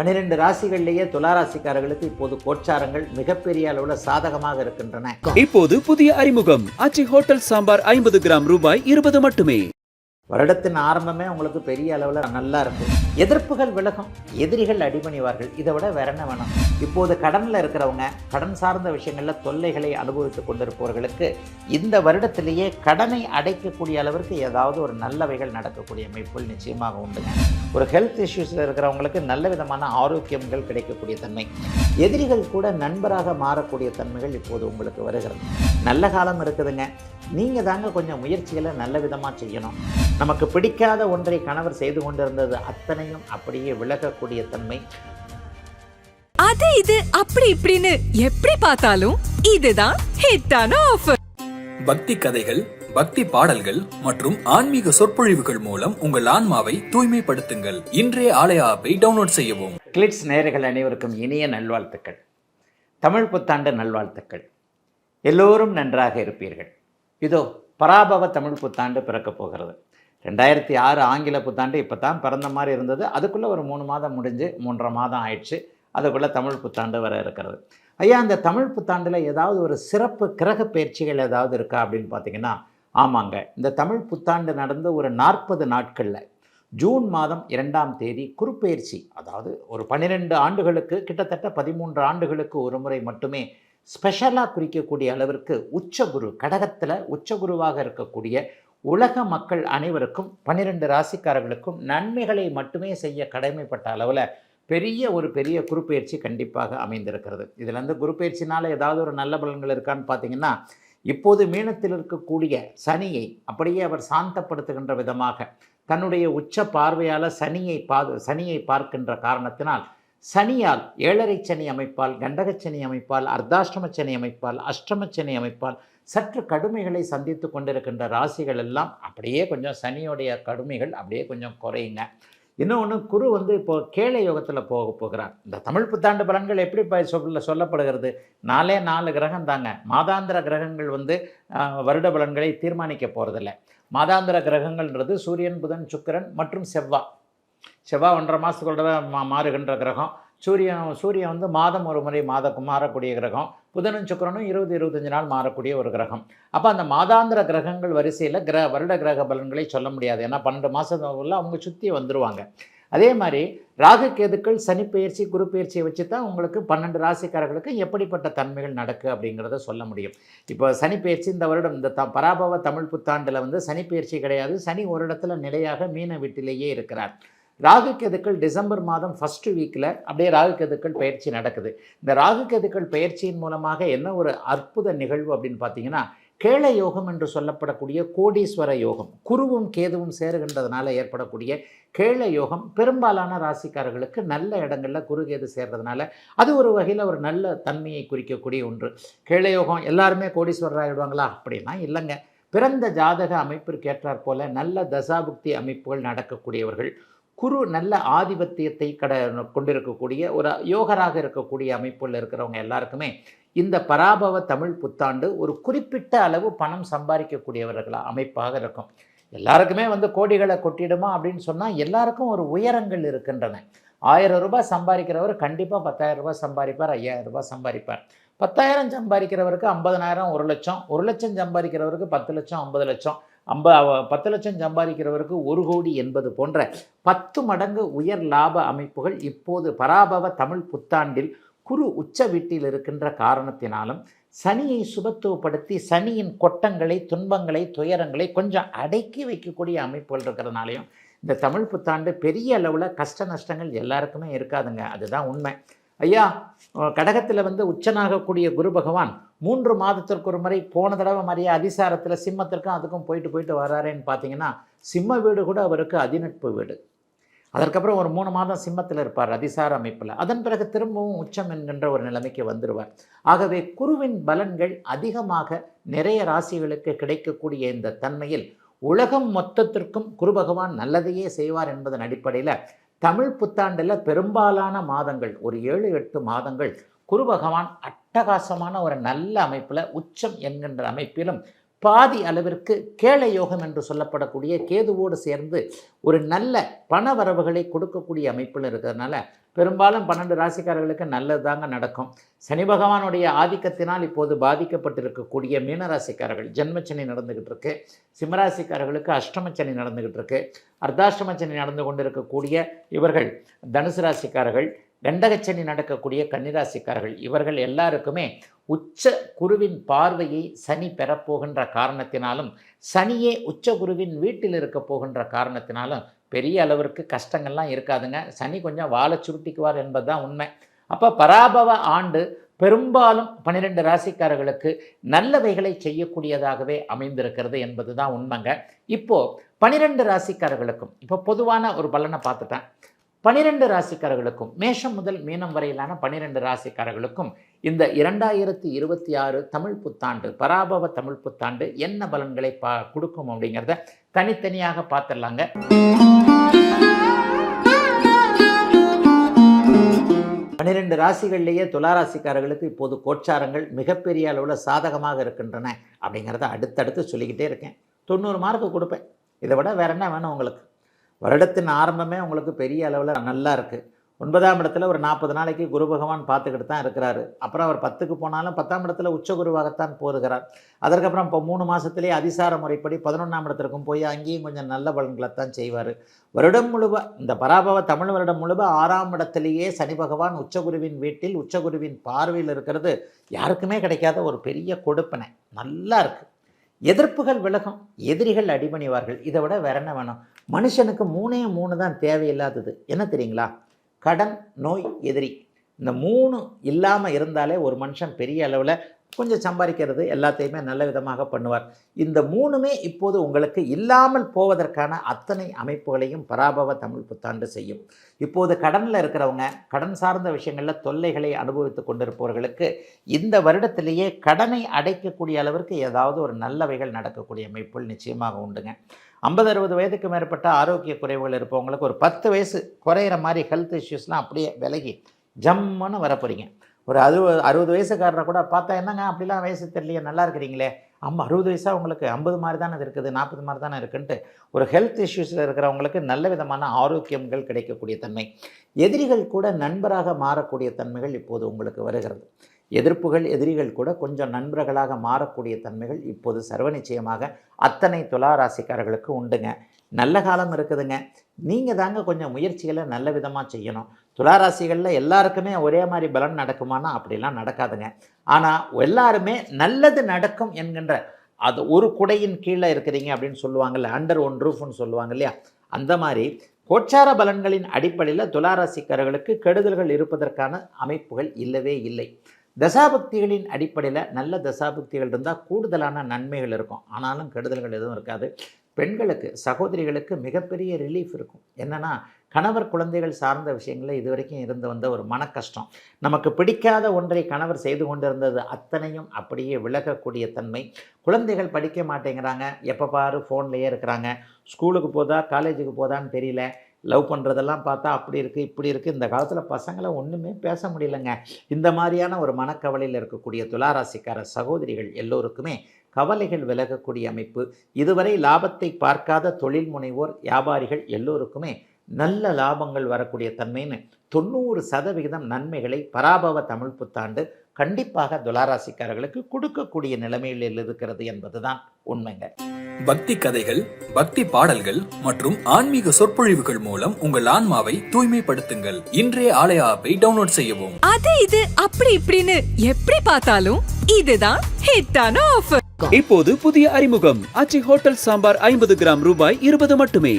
12 ராசிகளிலேயே துலா ராசிக்காரர்களுக்கு இப்போது கோச்சாரங்கள் மிகப்பெரிய அளவில் சாதகமாக இருக்கின்றன. இப்போது புதிய அறிமுகம் ஆச்சி ஹோட்டல் சாம்பார் 50 கிராம் ரூபாய் 20 மட்டுமே. வருடத்தின் ஆரம்பமே உங்களுக்கு பெரிய அளவில் நல்லா இருக்கும். எதிர்ப்புகள் விலகும், எதிரிகள் அடிபணிவார்கள். இதை விட வேற என்ன வேணும்? இப்போது கடனில் இருக்கிறவங்க, கடன் சார்ந்த விஷயங்களில் தொல்லைகளை அனுபவித்துக் கொண்டிருப்பவர்களுக்கு இந்த வருடத்திலேயே கடனை அடைக்கக்கூடிய அளவிற்கு ஏதாவது ஒரு நல்லவைகள் நடக்கக்கூடிய அமைப்புகள் நிச்சயமாக உண்டுங்க. ஒரு ஹெல்த் இஷ்யூஸில் இருக்கிறவங்களுக்கு நல்ல விதமான ஆரோக்கியங்கள் கிடைக்கக்கூடிய தன்மை, எதிரிகள் கூட நண்பராக மாறக்கூடிய தன்மைகள் இப்போது உங்களுக்கு வருகிறது. நல்ல காலம் இருக்குதுங்க. நீங்கள் தாங்க கொஞ்சம் முயற்சிகளை நல்ல விதமாக செய்யணும். நமக்கு பிடிக்காத ஒன்றை கணவர் செய்து கொண்டிருந்தது அத்தனையும் அப்படியே விலகக்கூடிய தன்மை. அது இது அப்படி இப்படின்னு எப்படி பார்த்தாலும் இதுதான் ஹிட்டான ஆஃபர். பக்தி கதைகள், பக்தி பாடல்கள் மற்றும் ஆன்மீக சொற்பொழிவுகள் மூலம் உங்கள் ஆன்மாவை தூய்மைப்படுத்துங்கள். இன்றைய ஆலய ஆப்பை டவுன்லோட் செய்யவும். கிளிட்ஸ் நேயர்கள் அனைவருக்கும் இனிய நல்வாழ்த்துக்கள். தமிழ் புத்தாண்டு நல்வாழ்த்துக்கள். எல்லோரும் நன்றாக இருப்பீர்கள். இதோ பராபவ தமிழ் புத்தாண்டு பிறக்கப் போகிறது. 2006 ஆங்கில புத்தாண்டு இப்போ தான் பிறந்த மாதிரி இருந்தது. அதுக்குள்ளே ஒரு 3 மாதம் முடிஞ்சு 3.5 மாதம் ஆயிடுச்சு. அதுக்குள்ளே தமிழ் புத்தாண்டு வர இருக்கிறது. ஐயா, அந்த தமிழ் புத்தாண்டில் ஏதாவது ஒரு சிறப்பு கிரக பயிற்சிகள் ஏதாவது இருக்கா அப்படின்னு பார்த்தீங்கன்னா, ஆமாங்க. இந்த தமிழ் புத்தாண்டு நடந்து ஒரு 40 நாட்களில் ஜூன் மாதம் 2ஆம் தேதி குருப்பெயர்ச்சி, அதாவது ஒரு 12 ஆண்டுகளுக்கு கிட்டத்தட்ட 13 ஆண்டுகளுக்கு ஒரு முறை மட்டுமே ஸ்பெஷலாக குறிக்கக்கூடிய அளவிற்கு உச்சகுரு, கடகத்தில் உச்சகுருவாக இருக்கக்கூடிய உலக மக்கள் அனைவருக்கும் 12 ராசிக்காரர்களுக்கும் நன்மைகளை மட்டுமே செய்ய கடமைப்பட்ட அளவில் பெரிய குருப்பெயர்ச்சி கண்டிப்பாக அமைந்திருக்கிறது. இதில் வந்து குருப்பெயர்ச்சினால் ஏதாவது ஒரு நல்ல பலன்கள் இருக்கான்னு பார்த்தீங்கன்னா, இப்போது மீனத்தில் இருக்கக்கூடிய சனியை அப்படியே அவர் சாந்தப்படுத்துகின்ற விதமாக தன்னுடைய உச்ச பார்வையால் சனியை பார்க்கின்ற காரணத்தினால், சனியால் 7.5 சனி அமைப்பால், கண்டகச்சனி அமைப்பால், அர்த்தாஷ்டம சனி அமைப்பால், அஷ்டமச்சனி அமைப்பால் சற்று கடுமைகளை சந்தித்து கொண்டிருக்கின்ற ராசிகள் எல்லாம் அப்படியே கொஞ்சம் சனியோடைய கடுமைகள் அப்படியே கொஞ்சம் குறையுங்க. இன்னொன்று, குரு வந்து இப்போது கேளை யோகத்தில் போகிறார். இந்த தமிழ் புத்தாண்டு பலன்கள் எப்படி சொல்லப்படுகிறது? 4 கிரகம் தாங்க. மாதாந்திர கிரகங்கள் வந்து வருட பலன்களை தீர்மானிக்க போகிறதில்ல. மாதாந்திர கிரகங்கள்ன்றது சூரியன், புதன், சுக்கிரன் மற்றும் செவ்வாய் 1.5 மாதத்துக்குள்ள மாறுகின்ற கிரகம். சூரியன் வந்து மாதம் ஒரு முறை மாறக்கூடிய கிரகம். புதனும் சுக்கிரனும் 20-25 நாள் மாறக்கூடிய ஒரு கிரகம். அப்போ அந்த மாதாந்திர கிரகங்கள் வரிசையில் வருட கிரக பலன்களை சொல்ல முடியாது. ஏன்னா 12 மாதத்துக்குள்ள அவங்க சுற்றி வந்துடுவாங்க. அதே மாதிரி ராகு கேதுக்கள் சனி பெயர்ச்சி, குரு பெயர்ச்சியை வச்சு தான் உங்களுக்கு 12 ராசிக்காரர்களுக்கு எப்படிப்பட்ட தன்மைகள் நடக்கு அப்படிங்கிறத சொல்ல முடியும். இப்போ சனி பெயர்ச்சி இந்த வருடம் இந்த பராபவ தமிழ் புத்தாண்டில் வந்து சனி பெயர்ச்சி கிடையாது. சனி ஒரு இடத்துல நிலையாக மீன வீட்டிலேயே இருக்கிறார். ராகு கேதுக்கள் டிசம்பர் மாதம் ஃபஸ்ட்டு வீக்கில் அப்படியே ராகு கேதுக்கள் பயிற்சி நடக்குது. இந்த ராகு கேதுக்கள் பயிற்சியின் மூலமாக என்ன ஒரு அற்புத நிகழ்வு அப்படின்னு பார்த்தீங்கன்னா, கேள யோகம் என்று சொல்லப்படக்கூடிய கோடீஸ்வர யோகம், குருவும் கேதுவும் சேருகின்றதுனால ஏற்படக்கூடிய கேள யோகம் பெரும்பாலான ராசிக்காரர்களுக்கு நல்ல இடங்களில் குரு கேது சேர்றதுனால அது ஒரு வகையில் ஒரு நல்ல தன்மையை குறிக்கக்கூடிய ஒன்று. கேள யோகம் எல்லாருமே கோடீஸ்வரர் ஆகிடுவாங்களா அப்படின்னா இல்லைங்க. பிறந்த ஜாதக அமைப்பிற்கு ஏற்றாற் போல நல்ல தசாபுக்தி அமைப்புகள் நடக்கக்கூடியவர்கள், குரு நல்ல ஆதிபத்தியத்தை கொண்டிருக்கக்கூடிய ஒரு யோகராக இருக்கக்கூடிய அமைப்புள்ள இருக்கிறவங்க எல்லாருக்குமே இந்த பராபவ தமிழ் புத்தாண்டு ஒரு குறிப்பிட்ட அளவு பணம் சம்பாதிக்கக்கூடியவர்களாக அமைப்பாக இருக்கும். எல்லாருக்குமே வந்து கோடிகளை கொட்டிடுமா அப்படின்னு சொன்னால் எல்லாருக்கும் ஒரு உயரங்கள் இருக்கின்றன. 1000 ரூபாய் சம்பாதிக்கிறவர் கண்டிப்பாக 10,000 ரூபாய் சம்பாதிப்பார், 5000 ரூபாய் சம்பாதிப்பார். 10,000 சம்பாதிக்கிறவருக்கு 50,000, 1 லட்சம், 1 லட்சம் சம்பாதிக்கிறவருக்கு 10 லட்சம், 50 லட்சம், 10 லட்சம் சம்பாதிக்கிறவருக்கு 1 கோடி என்பது போன்ற 10 மடங்கு உயர் லாப அமைப்புகள் இப்போது பராபவ தமிழ் புத்தாண்டில் குரு உச்ச வீட்டில் இருக்கின்ற காரணத்தினாலும், சனியை சுபத்துவப்படுத்தி சனியின் கொட்டங்களை, துன்பங்களை, துயரங்களை கொஞ்சம் அடக்கி வைக்கக்கூடிய அமைப்புகள் இருக்கிறதுனாலையும் இந்த தமிழ் புத்தாண்டு பெரிய அளவில் கஷ்ட நஷ்டங்கள் எல்லாருக்குமே இருக்காதுங்க. அதுதான் உண்மை. ஐயா, கடகத்தில் வந்து உச்சனாகக்கூடிய குரு பகவான் 3 மாதத்திற்கு ஒரு முறை போன தடவை மாதிரியே அதிசாரத்தில் சிம்மத்திற்கும் அதுக்கும் போயிட்டு வராருன்னு பார்த்தீங்கன்னா, சிம்ம வீடு கூட அவருக்கு அதிநட்பு வீடு. அதற்கப்புறம் ஒரு 3 மாதம் சிம்மத்தில் இருப்பார் அதிசார அமைப்பில். அதன் பிறகு திரும்பவும் உச்சம் என்கின்ற ஒரு நிலைமைக்கு வந்துடுவார். ஆகவே குருவின் பலன்கள் அதிகமாக நிறைய ராசிகளுக்கு கிடைக்கக்கூடிய இந்த தன்மையில் உலகம் மொத்தத்திற்கும் குரு பகவான் நல்லதையே செய்வார் என்பதன் அடிப்படையில் தமிழ் புத்தாண்டில் பெரும்பாலான மாதங்கள் ஒரு 7-8 மாதங்கள் குரு பகவான் அட்டகாசமான ஒரு நல்ல அமைப்பில் உச்சம் என்கின்ற அமைப்பிலும் பாதி அளவிற்கு கேள யோகம் என்று சொல்லப்படக்கூடிய கேதுவோடு சேர்ந்து ஒரு நல்ல பண வரவுகளை கொடுக்கக்கூடிய அமைப்பில் இருக்கிறதுனால பெரும்பாலும் 12 ராசிக்காரர்களுக்கு நல்லது தாங்க நடக்கும். சனி பகவானுடைய ஆதிக்கத்தினால் இப்போது பாதிக்கப்பட்டிருக்கக்கூடிய மீனராசிக்காரர்கள் ஜென்மச்சனி நடந்துகிட்டு இருக்கு, சிம்மராசிக்காரர்களுக்கு அஷ்டமச்சனி நடந்துகிட்டு இருக்கு, அர்த்தாஷ்டமச்சனி நடந்து கொண்டிருக்கக்கூடிய இவர்கள் தனுசு ராசிக்காரர்கள், கண்டகச்சனி நடக்கக்கூடிய கன்னிராசிக்காரர்கள் இவர்கள் எல்லாருக்குமே உச்ச குருவின் பார்வையை சனி பெறப்போகின்ற காரணத்தினாலும் சனியே உச்ச குருவின் வீட்டில் இருக்க போகின்ற காரணத்தினாலும் பெரிய அளவிற்கு கஷ்டங்கள்லாம் இருக்காதுங்க. சனி கொஞ்சம் வாழை சுருட்டிக்குவார் என்பதுதான் உண்மை. அப்போ பராபவ ஆண்டு பெரும்பாலும் 12 ராசிக்காரர்களுக்கு நல்லவைகளை செய்யக்கூடியதாகவே அமைந்திருக்கிறது என்பது தான் உண்மைங்க. இப்போது 12 ராசிக்காரர்களுக்கும் இப்போ பொதுவான ஒரு பலனை பார்த்துட்டேன். 12 ராசிக்காரர்களுக்கும் மேஷம் முதல் மீனம் வரையிலான 12 ராசிக்காரர்களுக்கும் இந்த 2026 தமிழ் புத்தாண்டு பராபவ தமிழ் புத்தாண்டு என்ன பலன்களை கொடுக்கும் அப்படிங்கிறத தனித்தனியாக பார்த்துடலாங்க. 12 ராசிகள்லேயே துளாராசிக்காரர்களுக்கு இப்போது கோச்சாரங்கள் மிகப்பெரிய அளவில் சாதகமாக இருக்கின்றன அப்படிங்கிறத அடுத்தடுத்து சொல்லிக்கிட்டே இருக்கேன். 90 மார்க்கு கொடுப்பேன். இதை விட வேற என்ன வேணும் உங்களுக்கு? வருடத்தின் ஆரம்பமே உங்களுக்கு பெரிய அளவில் நல்லா இருக்குது. 9ஆம் இடத்துல ஒரு 40 நாளைக்கு குரு பகவான் பார்த்துக்கிட்டு தான் இருக்கிறாரு. அப்புறம் அவர் 10க்கு போனாலும் 10ஆம் இடத்துல உச்ச குருவாகத்தான் போகிறார். அதற்கப்புறம் இப்போ 3 மாதத்துலேயே அதிசார முறைப்படி 11ஆம் இடத்திற்கும் போய் அங்கேயும் கொஞ்சம் நல்ல பலன்களை தான் செய்வார். வருடம் முழுவ இந்த பராபவ தமிழ் வருடம் முழுவ 6ஆம் இடத்திலேயே சனி பகவான் உச்சகுருவின் வீட்டில் உச்சகுருவின் பார்வையில் இருக்கிறது யாருக்குமே கிடைக்காத ஒரு பெரிய கொடுப்பனை. நல்லா இருக்குது. எதிர்ப்புகள் விலகும், எதிரிகள் அடிபணிவார்கள். இதை விட வேற என்ன வேணும்? மனுஷனுக்கு 3 தான் தேவையில்லாதது. என்ன தெரியுங்களா? கடன், நோய், எதிரி. இந்த 3 இல்லாமல் இருந்தாலே ஒரு மனுஷன் பெரிய அளவில் கொஞ்சம் சம்பாதிக்கிறது எல்லாத்தையுமே நல்ல விதமாக பண்ணுவார். இந்த 3மே இப்போது உங்களுக்கு இல்லாமல் போவதற்கான அத்தனை அமைப்புகளையும் பராபவ தமிழ் புத்தாண்டு செய்யும். இப்போது கடனில் இருக்கிறவங்க, கடன் சார்ந்த விஷயங்களில் தொல்லைகளை அனுபவித்து கொண்டிருப்பவர்களுக்கு இந்த வருடத்திலேயே கடனை அடைக்கக்கூடிய அளவிற்கு ஏதாவது ஒரு நல்லவைகள் நடக்கக்கூடிய அமைப்புகள் நிச்சயமாக உண்டுங்க. 50-60 வயதுக்கு மேற்பட்ட ஆரோக்கிய குறைவுகள் இருப்பவங்களுக்கு ஒரு 10 வயசு குறையிற மாதிரி ஹெல்த் இஷ்யூஸ்லாம் அப்படியே விலகி ஜம்முன்னு வரப்போறீங்க. ஒரு 60 வயசுக்காரரை கூட பார்த்தா என்னங்க அப்படிலாம் வயசு தெரியலையே, நல்லா இருக்கிறீங்களே, 60 வயசாக உங்களுக்கு 50 மாதிரி தானே இருக்குது, 40 மாதிரி தானே இருக்குன்ட்டு ஒரு ஹெல்த் இஷ்யூஸில் இருக்கிறவங்களுக்கு நல்ல விதமான ஆரோக்கியங்கள் கிடைக்கக்கூடிய தன்மை, எதிரிகள் கூட நண்பராக மாறக்கூடிய தன்மைகள் இப்போது உங்களுக்கு வருகிறது. எதிர்ப்புகள், எதிரிகள் கூட கொஞ்சம் நண்பர்களாக மாறக்கூடிய தன்மைகள் இப்போது சர்வ நிச்சயமாக அத்தனை துளாராசிக்காரர்களுக்கு உண்டுங்க. நல்ல காலம் இருக்குதுங்க. நீங்கள் தாங்க கொஞ்சம் முயற்சிகளை நல்ல விதமாக செய்யணும். துளாராசிகளில் எல்லாருக்குமே ஒரே மாதிரி பலன் நடக்குமானா அப்படிலாம் நடக்காதுங்க. ஆனால் எல்லாருமே நல்லது நடக்கும் என்கின்ற அது ஒரு குடையின் கீழே இருக்கிறீங்க அப்படின்னு சொல்லுவாங்கல்ல, அண்டர் ஒன் ரூஃப்னு சொல்லுவாங்க இல்லையா, அந்த மாதிரி கோச்சார பலன்களின் அடிப்படையில் துளாராசிக்காரர்களுக்கு கெடுதல்கள் இருப்பதற்கான அமைப்புகள் இல்லவே இல்லை. தசாபக்திகளின் அடிப்படையில் நல்ல தசாபக்திகள் இருந்தால் கூடுதலான நன்மைகள் இருக்கும். ஆனாலும் கெடுதல்கள் எதுவும் இருக்காது. பெண்களுக்கு, சகோதரிகளுக்கு மிகப்பெரிய ரிலீஃப் இருக்கும். என்னென்னா, கணவர் குழந்தைகள் சார்ந்த விஷயங்களில் இதுவரைக்கும் இருந்து வந்த ஒரு மன கஷ்டம், நமக்கு பிடிக்காத ஒன்றை கணவர் செய்து கொண்டிருந்தது அத்தனையும் அப்படியே விலகக்கூடிய தன்மை. குழந்தைகள் படிக்க மாட்டேங்கிறாங்க, எப்போ பாரு ஃபோன்லேயே இருக்கிறாங்க, ஸ்கூலுக்கு போதா காலேஜுக்கு போதான்னு தெரியல, லவ் பண்ணுறதெல்லாம் பார்த்தா அப்படி இருக்குது இப்படி இருக்குது. இந்த காலத்தில் பசங்களை ஒன்றுமே பேச முடியலைங்க. இந்த மாதிரியான ஒரு மனக்கவலையில் இருக்கக்கூடிய துளாராசிக்கார சகோதரிகள் எல்லோருக்குமே கவலைகள் விலகக்கூடிய அமைப்பு. இதுவரை லாபத்தை பார்க்காத தொழில் முனைவோர், வியாபாரிகள் எல்லோருக்குமே நல்ல லாபங்கள் வரக்கூடிய தன்மைன்னு 90% நன்மைகளை பராபவ தமிழ் புத்தாண்டு கண்டிப்பாக துளாராசிக்காரர்களுக்கு கொடுக்கக்கூடிய நிலைமையில் இருக்கிறது என்பதுதான் உண்மைங்க. பக்தி கதைகள், பக்தி பாடல்கள் மற்றும் ஆன்மீக சொற்பொழிவுகள் மூலம் உங்கள் ஆன்மாவை தூய்மைப்படுத்துங்கள். இன்றைய ஆலய ஆப்பை டவுன்லோட் செய்யவும். அது இது அப்படி இப்படின்னு எப்படி பார்த்தாலும் இதுதான் ஹிட்டான ஆஃபர். இப்போது புதிய அறிமுகம் ஆச்சி ஹோட்டல் சாம்பார் 50 கிராம் ரூபாய் 20 மட்டுமே.